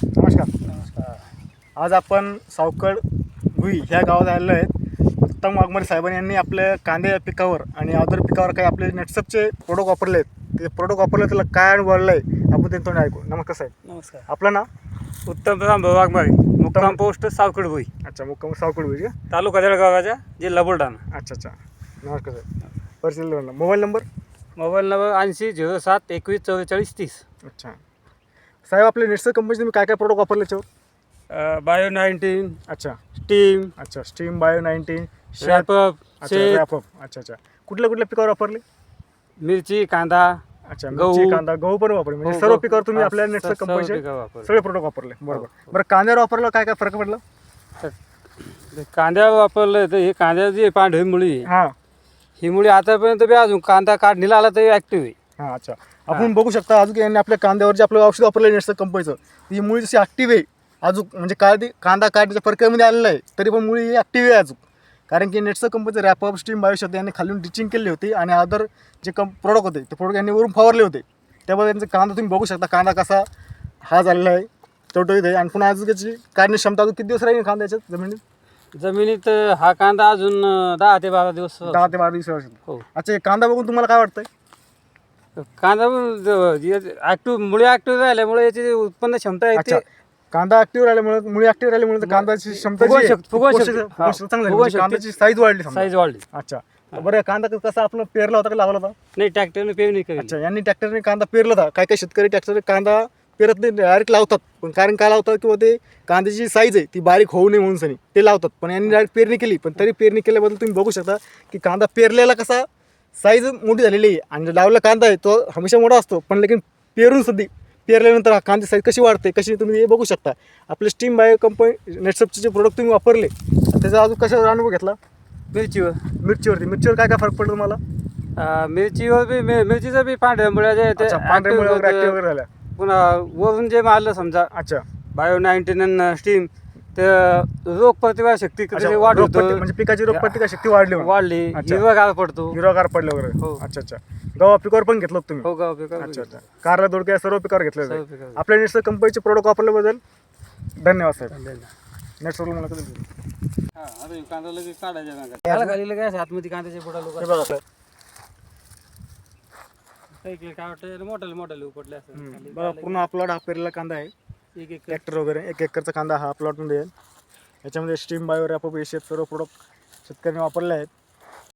नमस्कार. आज आपण सावकड भुई ह्या गावात आलेलो आहेत. उत्तम वाघमारे साहेबांनी यांनी आपल्या कांद्या पिकावर आणि अदर पिकावर काही आपले नेटसपचे प्रोडक्ट वापरले आहेत. ते प्रोडक्ट वापरले त्याला काय अनुभव आलेला आहे आपण त्यांच्याकडून ऐकू. नमस्कार साहेब. नमस्कार. आपलं नाव? उत्तम वाघमारे, मुक्काम पोस्ट सावकड भुई, अच्छा. मुक्काम सावकड भुई का? तालुका जळगावाचा, जिल्हा बुलढाणा. अच्छा. नमस्कार साहेब. परिचय. Mobile number? Mobile number 8007 21 44 30. अच्छा साहेब, आपल्या नेटसप कंपनीचे तुम्ही काय काय प्रोडक्ट वापरले याच्यावर? बायो 19, अच्छा. स्टीम, बायो 19, शॅपअप, रॅपअप. अच्छा. कुठल्या पिकावर वापरले? मिरची, कांदा, अच्छा. गहू. मिरची, कांदा, गहू पण वापरले. म्हणजे सर्व पिकावर तुम्ही आपल्या नेटसप कंपनीचे सगळे प्रोडक्ट वापरले. बरोबर. कांद्यावर वापरलं काय काय फरक पडला? कांद्यावर वापरलं तर हे कांद्याची जी पांढरी मुळी, हां ही मुळी आतापर्यंत बी अजून कांदा काढणीला आला तरी ॲक्टिव्ह आहे. हां. अच्छा. आपण बघू शकता अजून यांनी आपल्या कांद्यावर जे आपलं औषध वापरलं नेटसप कंपनीचं, ती मुळी जशी ॲक्टिव्ह आहे अजून, म्हणजे कांदा काढण्याच्या प्रक्रियेमध्ये आलेलं आहे तरी पण मुळी ही ॲक्टिव्ह आहे अजून. कारण की नेटसप कंपनीचं रॅपअप, स्टीम, बायोशब्द यांनी खालून ड्रिचिंग केली होती आणि अदर जे प्रोडक्ट होते ते प्रोडक्ट यांनी वरून फवारले होते. त्यामुळे त्यांचा कांदा तुम्ही बघू शकता, कांदा कसा हा झालेला आहे टवटवीत आहे. आणि पुन्हा अजून त्याची काढण्याची क्षमता अजून किती दिवस राहील कांद्याच्या जमिनीत हा कांदा अजून 10 ते 12 दिवस. 10 ते 12 दिवस. हो. अच्छा. हे कांदा बघून तुम्हाला काय वाटतंय? कांदा ॲक्टिव्ह, मुळे ॲक्टिव्ह राहिल्यामुळे याची उत्पन्न क्षमता आहे अच्छा. कांदा ऍक्टिव्ह राहिल्यामुळे, मुळे ऍक्टिव्ह राहिल्यामुळे कांद्याची क्षमता फुगवण जी आहे, शक्ती- फुगवण पोषक- शक्ती. पोषक- हा. चांगली आहे. फुगवण म्हणजे शक्ती. कांद्याची साईज वाढली समजा. साईज वाढली. अच्छा. बरं, कांदा कसा आपण पेरला होता का लावला होता? नाही, ट्रॅक्टरने पेरणी केली. अच्छा. यांनी ट्रॅक्टरने कांदा पेरला होता. काही शेतकरी ट्रॅक्टरने कांदा पेरत नाही, डायरेक्ट लावतात. पण कारण काय लावतात किंवा ते कांद्याची साईज आहे ती बारीक होऊ नये म्हणून सनी ते लावतात. पण यांनी डायरेक्ट पेरणी केली. पण तरी पेरणी केल्याबद्दल तुम्ही बघू शकता की कांदा पेरलेला कसा साईज मोठी झालेली आहे आणि लावलेला कांदा आहे तो हमेशा मोठा असतो. पण लेकिन पेरून सुद्धा पेरल्यानंतर हा कांदा साईज कशी वाढते कशी तुम्ही हे बघू शकता. आपले स्टीम बायो कंपनी नेटसपचे जे प्रोडक्ट तुम्ही वापरले त्याचा अजून कशावर अनुभव घेतला? मिरचीवर काय काय फरक पडला तुम्हाला? मिरचीवर बी मिरचीचा बी पांढऱ्या मुळ्या जे अच्छा. पांढऱ्या मुळे ऍक्टिव्ह वगैरे झाल्या. पुन्हा वरून जे मारलं समजा अच्छा. बायो 19 स्टीम, तर रोग प्रतिकार शक्ती कशी वाढवतो, म्हणजे पिकाची रोगप्रतिकार शक्ती वाढली. अच्छा. हिरवागार पडतो. हिरवागार पडले वगैरे. हो. अच्छा. गव्हा पिकावर पण घेतलं होतं तुम्ही? हो, गाव पिकावर. अच्छा. कारला दोडक्या सर्व पिकावर घेतलं सर्व होतं. पिकावर. आपल्या नेटसप कंपनीचे प्रोडक्ट वापरल्याबद्दल धन्यवाद साहेब. धन्यवाद. नेटसप मला कधी कांदा लगेच काढायचा, खाली लगेच आतमध्ये कांद्याचे बुडा लोक हे बघा साहेब. काय वाटतं मोठ्याला उपटले असं. बघा, पूर्ण हा प्लॉट हा पेरलेला कांदा आहे. एक ट्रॅक्टर वगैरे 1 एकरचा कांदा हा प्लॉटमध्ये आहे. याच्यामध्ये स्टीम बायो रॅपअप हे सर्व प्रोडक्ट शेतकऱ्यांनी वापरले आहेत.